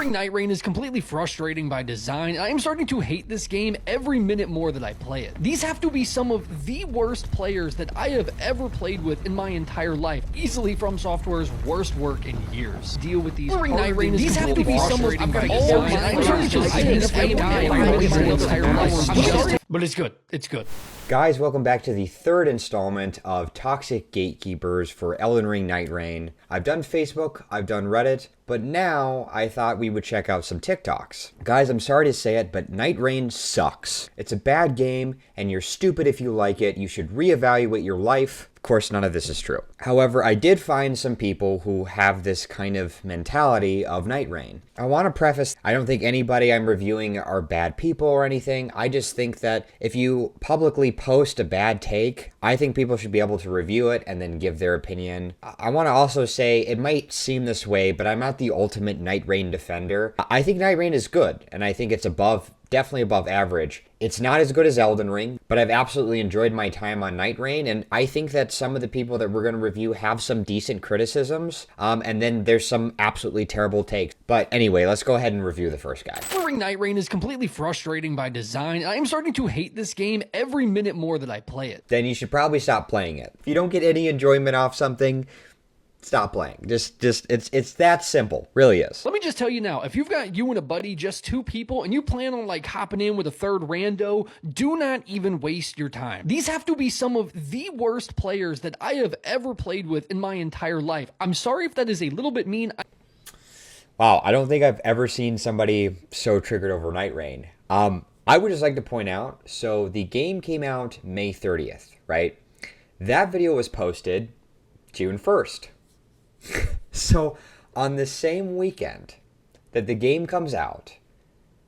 Ring Nightreign is completely frustrating by design, and I am starting to hate this game every minute more that I play it. These have to be some of the worst players that I have ever played with in my entire life, easily from Software's worst work in years. Deal with these Ring Nightreign is completely frustrating by design, and I'm starting to hate this game every minute of my entire life. But it's good. It's good. Guys, welcome back to the third installment of Toxic Gatekeepers for Elden Ring Nightreign. I've done Facebook, I've done Reddit, but now I thought we would check out some TikToks. Guys, I'm sorry to say it, but Nightreign sucks. It's a bad game, and you're stupid if you like it. You should reevaluate your life. Of course, none of this is true. However, I did find some people who have this kind of mentality of Nightreign. I want to preface, I don't think anybody I'm reviewing are bad people or anything. I just think that if you publicly post a bad take, I think people should be able to review it and then give their opinion. I want to also say, it might seem this way, but I'm not the ultimate Nightreign defender. I think Nightreign is good, and I think it's definitely above average. It's not as good as Elden Ring, but I've absolutely enjoyed my time on Nightreign, and I think that some of the people that we're going to review have some decent criticisms, and then there's some absolutely terrible takes. But anyway, let's go ahead and review the first guy. Ring Nightreign is completely frustrating by design, and I am starting to hate this game every minute more that I play it. Then you should probably stop playing it. If you don't get any enjoyment off something, stop playing. It's that simple. Really is. Let me just tell you now, if you've got you and a buddy, just two people, and you plan on like hopping in with a third rando, do not even waste your time. These have to be some of the worst players that I have ever played with in my entire life. I'm sorry if that is a little bit mean. Wow, I don't think I've ever seen somebody so triggered over Nightreign. I would just like to point out, so the game came out May 30th, right? That video was posted June 1st. So on the same weekend that the game comes out,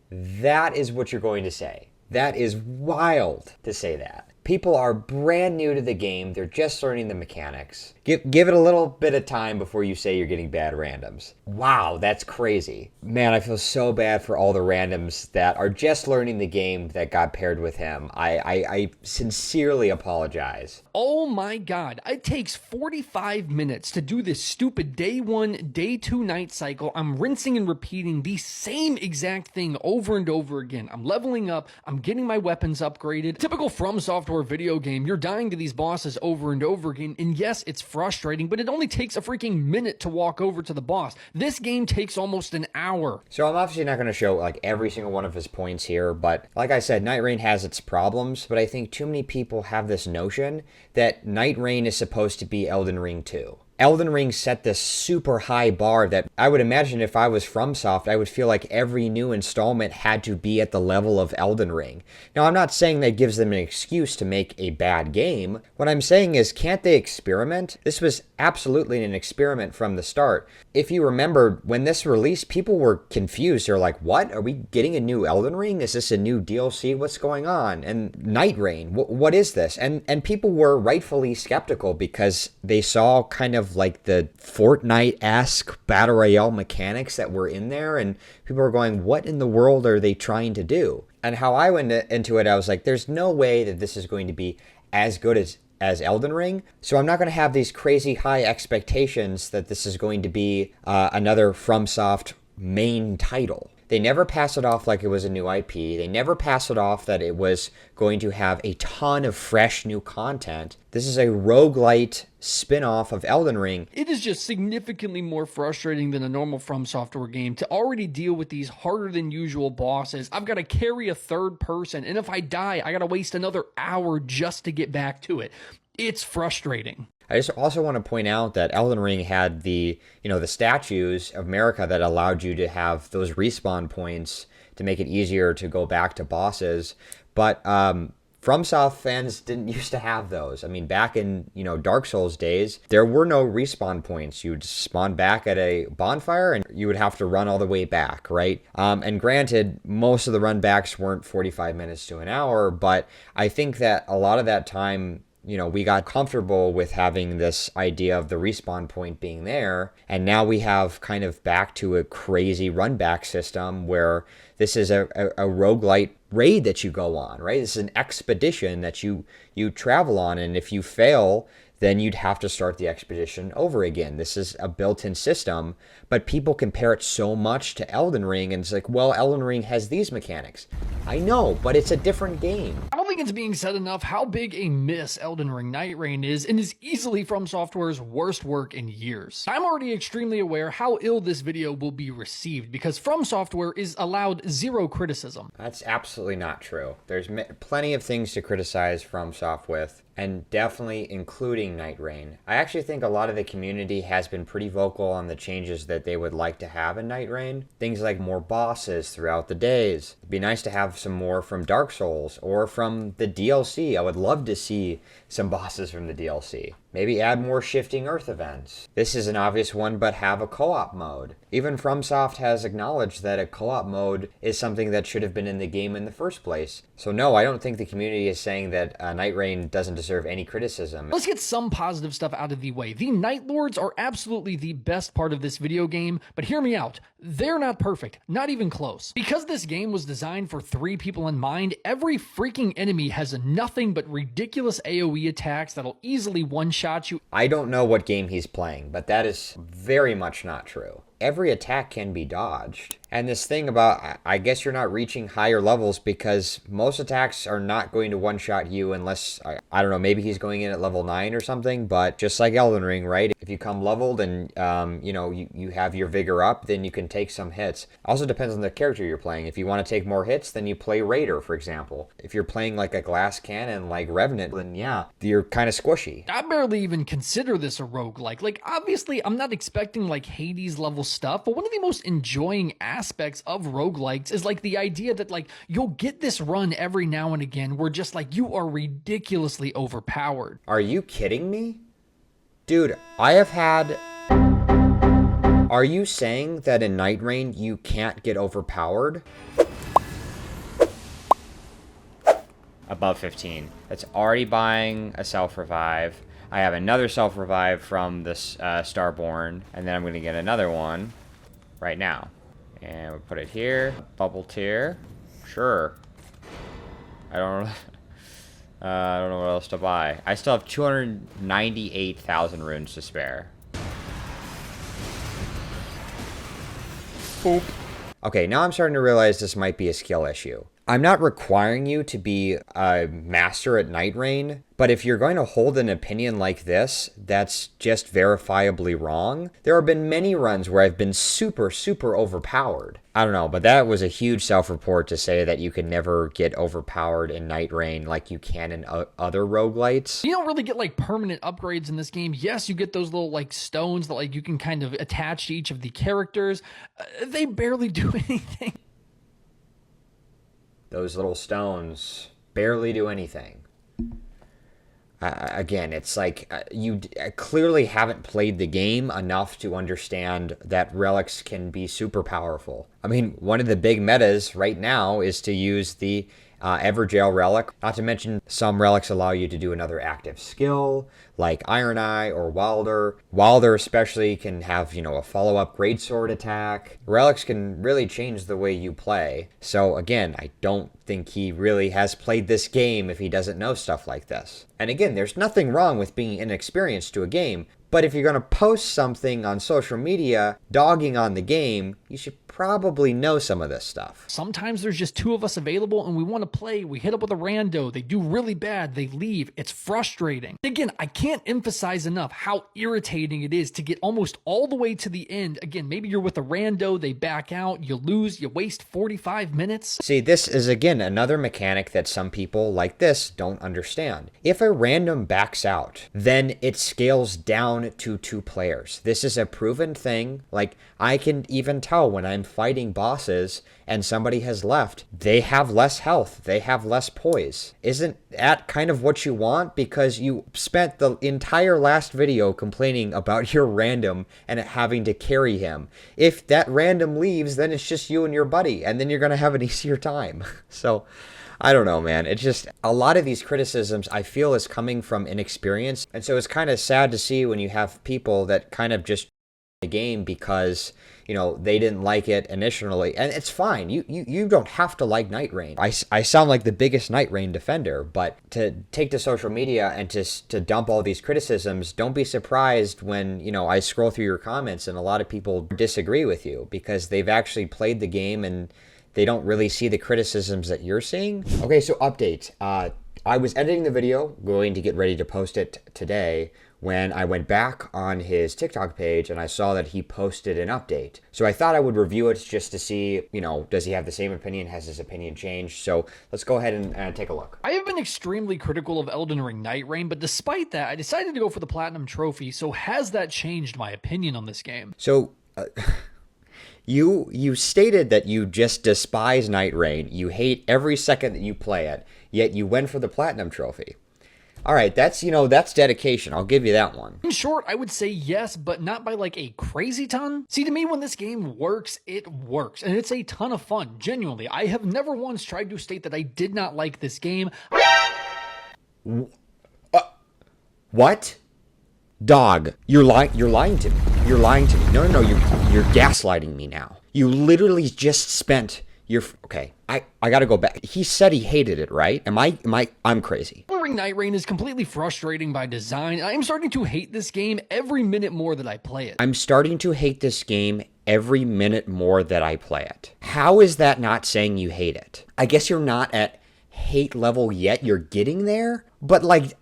that is what you're going to say. That is wild to say that. People are brand new to the game. They're just learning the mechanics. Give it a little bit of time before you say you're getting bad randoms. Wow, that's crazy. Man, I feel so bad for all the randoms that are just learning the game that got paired with him. I sincerely apologize. Oh my god, it takes 45 minutes to do this stupid day 1, day 2 night cycle. I'm rinsing and repeating the same exact thing over and over again. I'm leveling up, I'm getting my weapons upgraded. Typical From Software video game, you're dying to these bosses over and over again, and yes, it's frustrating, but it only takes a freaking minute to walk over to the boss. This game takes almost an hour. So I'm obviously not going to show like every single one of his points here, but like I said, Nightreign has its problems, but I think too many people have this notion that Nightreign is supposed to be Elden Ring 2. Elden Ring set this super high bar that I would imagine if I was FromSoft, I would feel like every new installment had to be at the level of Elden Ring. Now, I'm not saying that gives them an excuse to make a bad game. What I'm saying is, can't they experiment? This was absolutely an experiment from the start. If you remember, when this released, people were confused. They're like, what? Are we getting a new Elden Ring? Is this a new DLC? What's going on? And Nightreign, what is this? And people were rightfully skeptical because they saw kind of like the Fortnite-esque Battle Royale mechanics that were in there, and people were going, what in the world are they trying to do? And how I went into it, I was like, there's no way that this is going to be as good as Elden Ring, so I'm not going to have these crazy high expectations that this is going to be another FromSoft main title. They never pass it off like it was a new IP. They never pass it off that it was going to have a ton of fresh new content. This is a roguelite spin-off of Elden Ring. It is just significantly more frustrating than a normal From Software game to already deal with these harder than usual bosses. I've got to carry a third person, and if I die, I got to waste another hour just to get back to it. It's frustrating. I just also want to point out that Elden Ring had the statues of America that allowed you to have those respawn points to make it easier to go back to bosses. But FromSoft fans didn't used to have those. I mean, back in, Dark Souls days, there were no respawn points. You'd spawn back at a bonfire and you would have to run all the way back, right? And granted, most of the run backs weren't 45 minutes to an hour, but I think that a lot of that time, we got comfortable with having this idea of the respawn point being there, and now we have kind of back to a crazy run back system where this is a roguelite raid that you go on, right? This is an expedition that you travel on, and if you fail, then you'd have to start the expedition over again. This is a built-in system, but people compare it so much to Elden Ring, and it's like, well, Elden Ring has these mechanics. I know, but it's a different game. I don't think it's being said enough how big a miss Elden Ring Nightreign is, and is easily From Software's worst work in years. I'm already extremely aware how ill this video will be received, because From Software is allowed zero criticism. That's absolutely not true. There's plenty of things to criticize FromSoft with, and definitely including Nightreign. I actually think a lot of the community has been pretty vocal on the changes that they would like to have in Nightreign. Things like more bosses throughout the days. It'd be nice to have some more from Dark Souls or from the DLC. I would love to see some bosses from the DLC. Maybe add more Shifting Earth events. This is an obvious one, but have a co-op mode. Even FromSoft has acknowledged that a co-op mode is something that should have been in the game in the first place. So no, I don't think the community is saying that Nightreign doesn't deserve any criticism. Let's get some positive stuff out of the way. The Night Lords are absolutely the best part of this video game, but hear me out. They're not perfect, not even close. Because this game was designed for 3 people in mind, every freaking enemy has nothing but ridiculous AoE attacks that'll easily one-shot you. I don't know what game he's playing, but that is very much not true. Every attack can be dodged. And this thing about, I guess you're not reaching higher levels because most attacks are not going to one-shot you unless, I don't know, maybe he's going in at level 9 or something, but just like Elden Ring, right? If you come leveled and, you know, you have your vigor up, then you can take some hits. Also depends on the character you're playing. If you want to take more hits, then you play Raider, for example. If you're playing like a glass cannon like Revenant, then yeah, you're kind of squishy. I barely even consider this a roguelike. Like, obviously, I'm not expecting like Hades level stuff, but one of the most enjoying aspects of roguelikes is like the idea that like you'll get this run every now and again where just like you are ridiculously overpowered. Are you kidding me? Dude, I have had... Are you saying that in Nightreign you can't get overpowered? Above 15. That's already buying a self-revive. I have another self-revive from this Starborn, and then I'm going to get another one right now. And we'll put it here. Bubble tier. Sure. I don't know what else to buy. I still have 298,000 runes to spare. Boop. Okay, now I'm starting to realize this might be a skill issue. I'm not requiring you to be a master at Nightreign, but if you're going to hold an opinion like this, that's just verifiably wrong. There have been many runs where I've been super, super overpowered. I don't know, but that was a huge self-report to say that you can never get overpowered in Nightreign like you can in other roguelites. You don't really get like permanent upgrades in this game. Yes, you get those little like stones that like you can kind of attach to each of the characters. They barely do anything. Those little stones barely do anything. Again, it's like you clearly haven't played the game enough to understand that relics can be super powerful. I mean, one of the big metas right now is to use the Everjail relic. Not to mention, some relics allow you to do another active skill, like Iron Eye or Wilder. Wilder especially can have, you know, a follow-up greatsword attack. Relics can really change the way you play. So again, I don't think he really has played this game if he doesn't know stuff like this. And again, there's nothing wrong with being inexperienced to a game, but if you're going to post something on social media dogging on the game, you should probably know some of this stuff. Sometimes there's just 2 of us available and we want to play. We hit up with a rando. They do really bad. They leave. It's frustrating. Again, I can't emphasize enough how irritating it is to get almost all the way to the end. Again, maybe you're with a rando. They back out. You lose. You waste 45 minutes. See, this is again another mechanic that some people like this don't understand. If a random backs out, then it scales down to 2 players. This is a proven thing. Like, I can even tell when I'm fighting bosses and somebody has left, they have less health, they have less poise. Isn't that kind of what you want? Because you spent the entire last video complaining about your random and having to carry him. If that random leaves, then it's just you and your buddy, and then you're gonna have an easier time. So I don't know, man. It's just a lot of these criticisms I feel is coming from inexperience. And so it's kind of sad to see when you have people that kind of just the game because, you know, they didn't like it initially, and it's fine. You don't have to like Nightreign. I sound like the biggest Nightreign defender, but to take to social media and to dump all these criticisms, don't be surprised when, you know, I scroll through your comments and a lot of people disagree with you because they've actually played the game and they don't really see the criticisms that you're seeing. Okay, so update. I was editing the video, going to get ready to post it today, when I went back on his TikTok page and I saw that he posted an update. So I thought I would review it just to see, you know, does he have the same opinion? Has his opinion changed? So let's go ahead and take a look. I have been extremely critical of Elden Ring Nightreign, but despite that, I decided to go for the Platinum Trophy, so has that changed my opinion on this game? So, You stated that you just despise Nightreign, you hate every second that you play it, yet you went for the Platinum Trophy. All right, that's dedication. I'll give you that one. In short, I would say yes, but not by like a crazy ton. See, to me, when this game works, it works, and it's a ton of fun, genuinely. I have never once tried to state that I did not like this game. What? Dog, you're lying to me. You're lying to me. No, you're gaslighting me now. You literally just spent okay, I gotta go back. He said he hated it, right? I'm crazy. Elden Ring Nightreign is completely frustrating by design. I am starting to hate this game every minute more that I play it. I'm starting to hate this game every minute more that I play it. How is that not saying you hate it? I guess you're not at hate level yet. You're getting there, but like,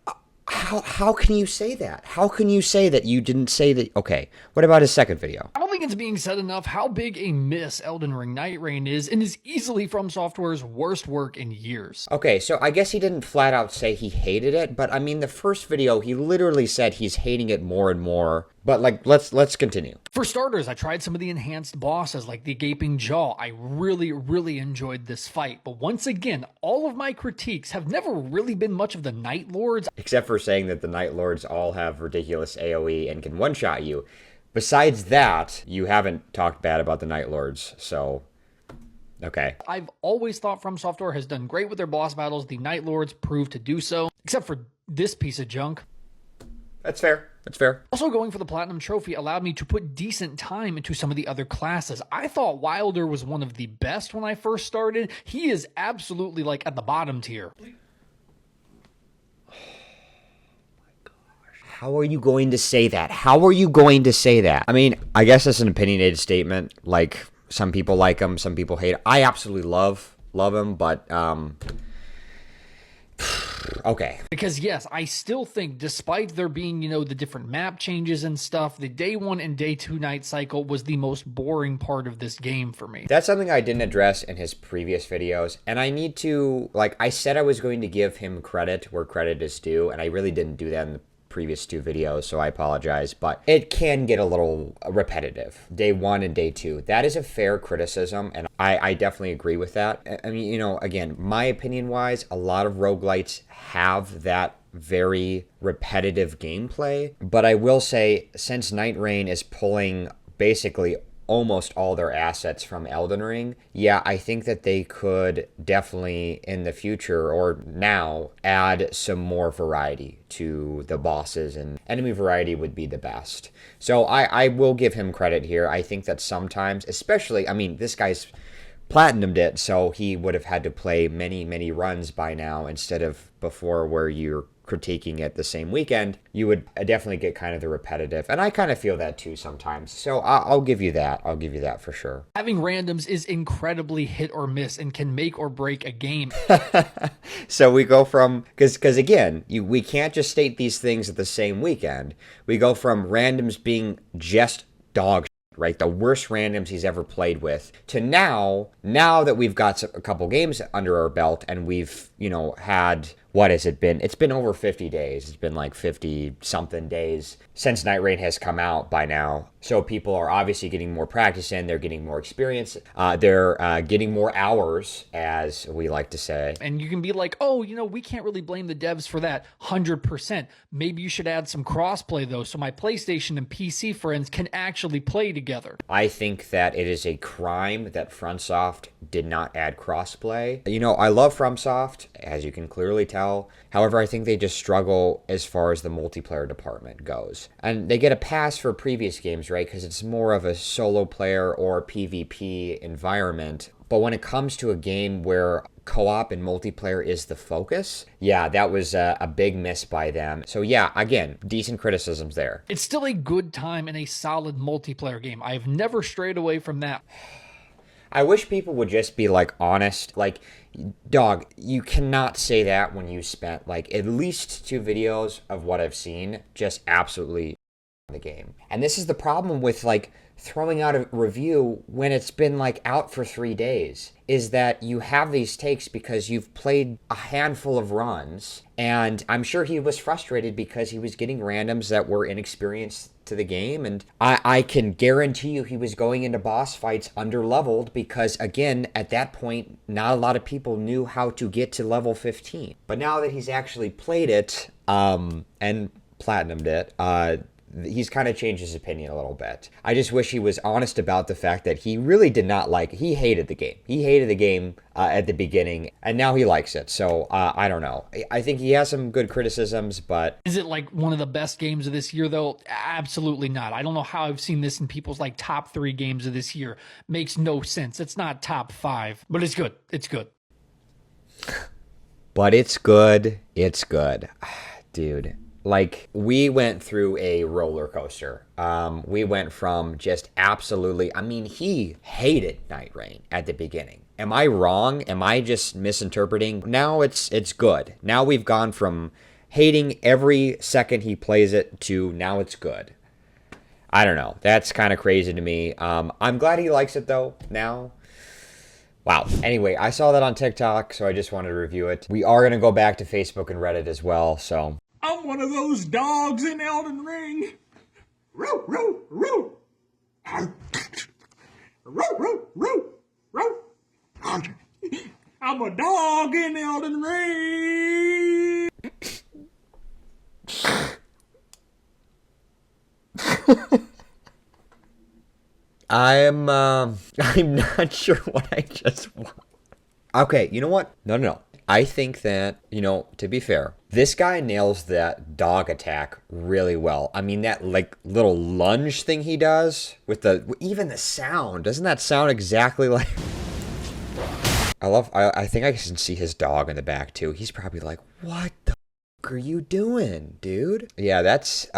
how can you say that? How can you say that you didn't say that? Okay, what about his second video? I don't think it's being said enough how big a miss Elden Ring Nightreign is, and is easily From Software's worst work in years. Okay, so I guess he didn't flat out say he hated it, but I mean, the first video, he literally said he's hating it more and more. But like, let's continue. For starters, I tried some of the enhanced bosses like the Gaping Jaw. I really enjoyed this fight. But once again, all of my critiques have never really been much of the Night Lords. Except for saying that the Night Lords all have ridiculous AoE and can one-shot you. Besides that, you haven't talked bad about the Night Lords, so okay. I've always thought From Software has done great with their boss battles. The Night Lords prove to do so, except for this piece of junk. That's fair. That's fair. Also, going for the Platinum Trophy allowed me to put decent time into some of the other classes. I thought Wilder was one of the best when I first started. He is absolutely like at the bottom tier. How are you going to say that? How are you going to say that? I mean, I guess that's an opinionated statement. Like, some people like him, some people hate him. I absolutely love him, but okay. Because yes, I still think despite there being, you know, the different map changes and stuff, the day 1 and day 2 night cycle was the most boring part of this game for me. That's something I didn't address in his previous videos, and I need to, like, I said I was going to give him credit where credit is due, and I really didn't do that in the previous 2 videos, so I apologize, but it can get a little repetitive. Day 1 and day 2. That is a fair criticism, and I definitely agree with that. I mean, you know, again, my opinion-wise, a lot of roguelites have that very repetitive gameplay, but I will say, since Nightreign is pulling basically almost all their assets from Elden Ring, yeah, I think that they could definitely in the future or now add some more variety to the bosses, and enemy variety would be the best. So I will give him credit here. I think that sometimes, especially, I mean, this guy's platinumed it, so he would have had to play many runs by now instead of before where you're critiquing it the same weekend. You would definitely get kind of the repetitive, and I kind of feel that too sometimes. So I'll give you that. I'll give you that for sure. Having randoms is incredibly hit or miss and can make or break a game. So we go from, because again, we can't just state these things at the same weekend. We go from randoms being just dog, right? The worst randoms he's ever played with, to now that we've got a couple games under our belt and we've, you know, had, what has it been? It's been over 50 days. It's been like 50 something days since Nightreign has come out by now. So people are obviously getting more practice in, they're getting more experience, they're getting more hours, as we like to say. And you can be like, oh, you know, we can't really blame the devs for that 100%. Maybe you should add some crossplay though, so my PlayStation and PC friends can actually play together. I think that it is a crime that FromSoft did not add crossplay. You know, I love FromSoft, as you can clearly tell. However, I think they just struggle as far as the multiplayer department goes. And they get a pass for previous games, right? Because it's more of a solo player or PvP environment. But when it comes to a game where co-op and multiplayer is the focus, yeah, that was a big miss by them. So yeah, again, decent criticisms there. It's still a good time and a solid multiplayer game. I've never strayed away from that. I wish people would just be like honest. Like, dog, you cannot say that when you spent like at least 2 videos of what I've seen just absolutely the game. And this is the problem with like throwing out a review when it's been like out for 3 days, is that you have these takes because you've played a handful of runs, and I'm sure he was frustrated because he was getting randoms that were inexperienced to the game, and I can guarantee you he was going into boss fights under-leveled because, again, at that point, not a lot of people knew how to get to level 15. But now that he's actually played it, and platinumed it, he's kind of changed his opinion a little bit. I just wish he was honest about the fact that he really did not like, he hated the game. He hated the game at the beginning, and now he likes it. So, I don't know. I think he has some good criticisms, but... Is it like one of the best games of this year, though? Absolutely not. I don't know how I've seen this in people's like top 3 games of this year. Makes no sense. It's not top 5, but it's good. It's good. But it's good. It's good. Dude. Like, we went through a roller coaster. We went from just absolutely... I mean, he hated Nightreign at the beginning. Am I wrong? Am I just misinterpreting? Now it's good. Now we've gone from hating every second he plays it to now it's good. I don't know. That's kind of crazy to me. I'm glad he likes it, though, now. Wow. Anyway, I saw that on TikTok, so I just wanted to review it. We are going to go back to Facebook and Reddit as well, so... I'm one of those dogs in Elden Ring. Roo, roo, roo. Roo, roo, roo, roo. I'm a dog in Elden Ring. I'm not sure what I just want. Okay, you know what? No. I think that, you know, to be fair, this guy nails that dog attack really well. I mean, that like little lunge thing he does with even the sound, doesn't that sound exactly like... I think I can see his dog in the back too. He's probably like, what the f*** are you doing, dude? Yeah, that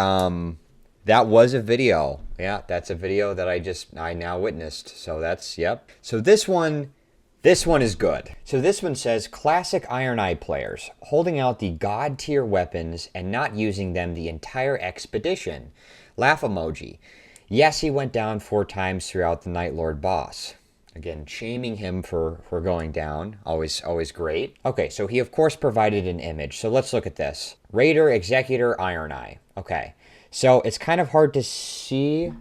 was a video. Yeah, that's a video that I now witnessed. So that's, yep. So this one is good. So this one says, classic Iron Eye players, holding out the god tier weapons and not using them the entire expedition. Laugh emoji. Yes, he went down 4 times throughout the Night Lord boss. Again, shaming him for going down. Always great. Okay, so he of course provided an image. So let's look at this. Raider, Executor, Iron Eye. Okay, so it's kind of hard to see...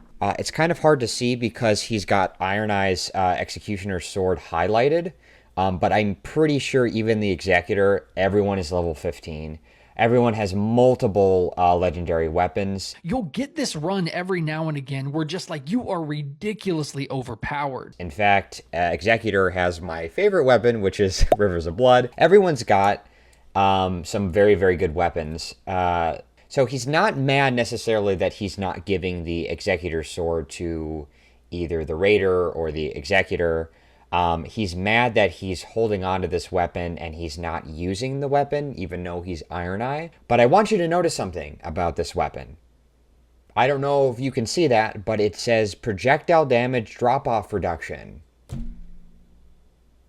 because he's got Iron Eye's Executioner Sword highlighted, but I'm pretty sure even the Executor, everyone is level 15. Everyone has multiple legendary weapons. You'll get this run every now and again where just like you are ridiculously overpowered. In fact, Executor has my favorite weapon, which is Rivers of Blood. Everyone's got some very, very good weapons. So he's not mad necessarily that he's not giving the Executor Sword to either the Raider or the Executor. He's mad that he's holding on to this weapon and he's not using the weapon, even though he's Iron Eye. But I want you to notice something about this weapon. I don't know if you can see that, but it says projectile damage drop-off reduction.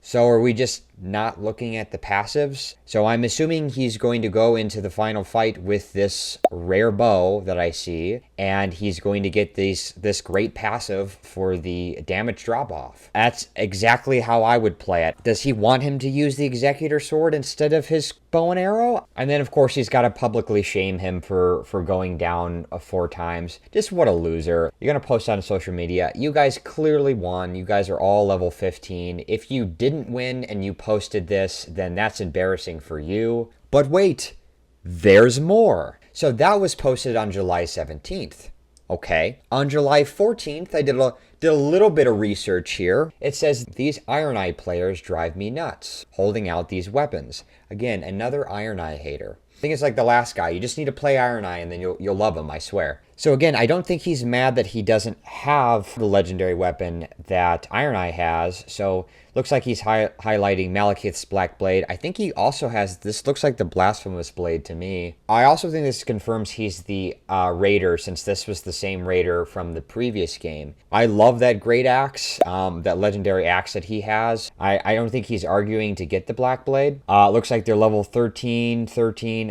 So are we just not looking at the passives? So I'm assuming he's going to go into the final fight with this rare bow that I see, and he's going to get this great passive for the damage drop-off. That's exactly how I would play it. Does he want him to use the Executor Sword instead of his bow and arrow? And then, of course, he's got to publicly shame him for going down 4 times. Just what a loser. You're going to post on social media. You guys clearly won. You guys are all level 15. If you didn't win and you posted this, then that's embarrassing for you. But wait, there's more. So that was posted on July 17th. Okay. On July 14th, I did a little bit of research here. It says, these Iron Eye players drive me nuts, holding out these weapons. Again, another Iron Eye hater. I think it's like the last guy. You just need to play Iron Eye and then you'll love him, I swear. So again, I don't think he's mad that he doesn't have the legendary weapon that Iron Eye has. So looks like he's highlighting Malekith's Black Blade. I think he also has, this looks like the Blasphemous Blade to me. I also think this confirms he's the Raider, since this was the same Raider from the previous game. I love that great axe, that legendary axe that he has. I don't think he's arguing to get the Black Blade. Looks like they're level 13.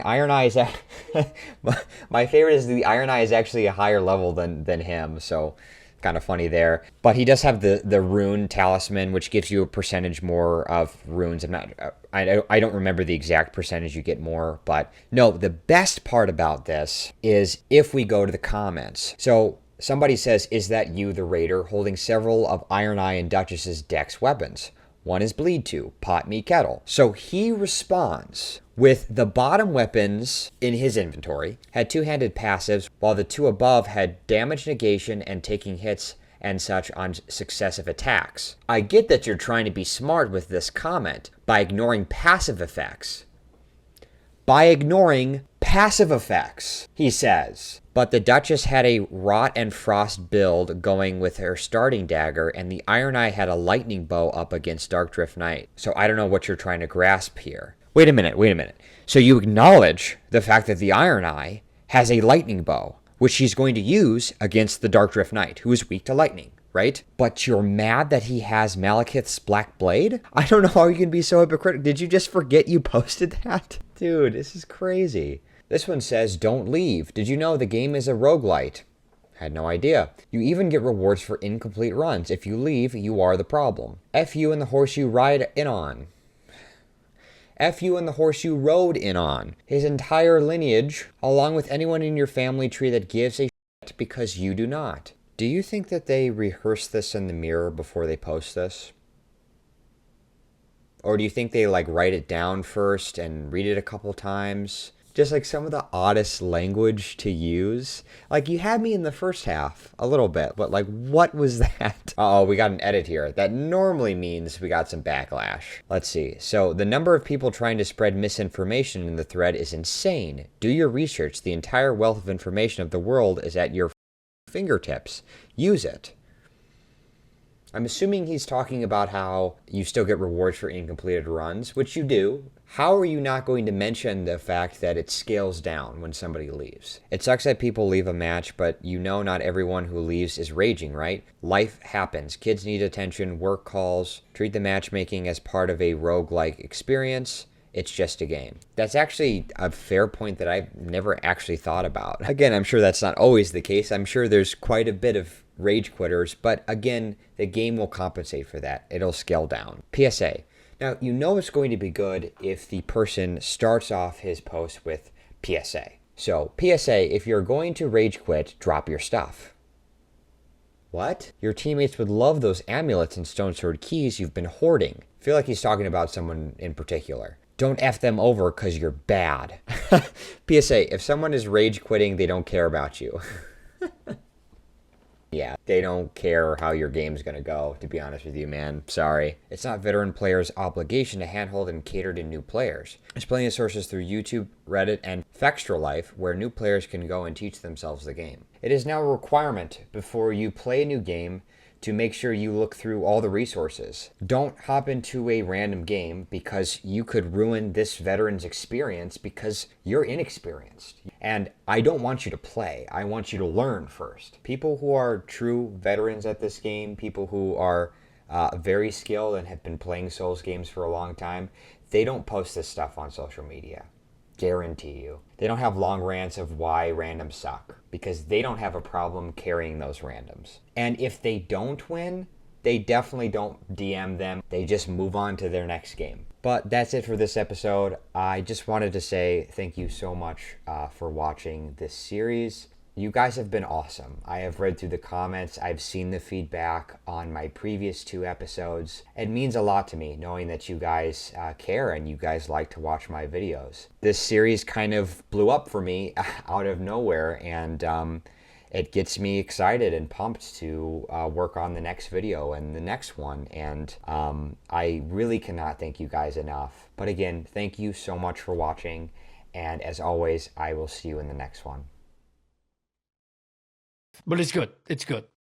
Iron Eye is, my favorite is the Iron Eye is actually a higher level than him, so kind of funny there. But he does have the rune talisman, which gives you a percentage more of runes. I don't remember the exact percentage you get more, but no, the best part about this is if we go to the comments. So somebody says, is that you, the Raider, holding several of Iron Eye and Duchess's dex weapons? One is Bleed To, Pot Me Kettle. So he responds with the bottom weapons in his inventory had two-handed passives, while the two above had damage negation and taking hits and such on successive attacks. I get that you're trying to be smart with this comment by ignoring passive effects. By ignoring passive effects, he says. But the Duchess had a Rot and Frost build going with her starting dagger, and the Iron Eye had a lightning bow up against Dark Drift Knight. So I don't know what you're trying to grasp here. Wait a minute. So you acknowledge the fact that the Iron Eye has a lightning bow, which she's going to use against the Dark Drift Knight, who is weak to lightning, right? But you're mad that he has Malekith's Black Blade? I don't know how you can be so hypocritical. Did you just forget you posted that? Dude, this is crazy. This one says, don't leave. Did you know the game is a roguelite? Had no idea. You even get rewards for incomplete runs. If you leave, you are the problem. F you and the horse you ride in on. F you and the horse you rode in on. His entire lineage, along with anyone in your family tree that gives a shit because you do not. Do you think that they rehearse this in the mirror before they post this? Or do you think they write it down first and read it a couple times? Just some of the oddest language to use. You had me in the first half a little bit, but what was that? Uh-oh, we got an edit here. That normally means we got some backlash. Let's see. So the number of people trying to spread misinformation in the thread is insane. Do your research. The entire wealth of information of the world is at your fingertips. Use it. I'm assuming he's talking about how you still get rewards for incompleted runs, which you do. How are you not going to mention the fact that it scales down when somebody leaves? It sucks that people leave a match, but you know not everyone who leaves is raging, right? Life happens. Kids need attention, work calls. Treat the matchmaking as part of a roguelike experience. It's just a game. That's actually a fair point that I've never actually thought about. Again, I'm sure that's not always the case. I'm sure there's quite a bit of rage quitters, but again, the game will compensate for that. It'll scale down. PSA. Now, you know it's going to be good if the person starts off his post with PSA. So, PSA, if you're going to rage quit, drop your stuff. What? Your teammates would love those amulets and stone sword keys you've been hoarding. I feel like he's talking about someone in particular. Don't F them over because you're bad. PSA, if someone is rage quitting, they don't care about you. Yeah, they don't care how your game's going to go, to be honest with you, man. Sorry. It's not veteran players' obligation to handhold and cater to new players. There's plenty of sources through YouTube, Reddit, and Fextra Life where new players can go and teach themselves the game. It is now a requirement before you play a new game to make sure you look through all the resources. Don't hop into a random game because you could ruin this veteran's experience because you're inexperienced. And I don't want you to play. I want you to learn first. People who are true veterans at this game, people who are very skilled and have been playing Souls games for a long time, they don't post this stuff on social media. Guarantee you. They don't have long rants of why randoms suck because they don't have a problem carrying those randoms. And if they don't win, they definitely don't DM them. They just move on to their next game. But that's it for this episode. I just wanted to say thank you so much for watching this series. You guys have been awesome. I have read through the comments. I've seen the feedback on my previous 2 episodes. It means a lot to me knowing that you guys care and you guys like to watch my videos. This series kind of blew up for me out of nowhere, and it gets me excited and pumped to work on the next video and the next one. And I really cannot thank you guys enough. But again, thank you so much for watching. And as always, I will see you in the next one. But it's good. It's good.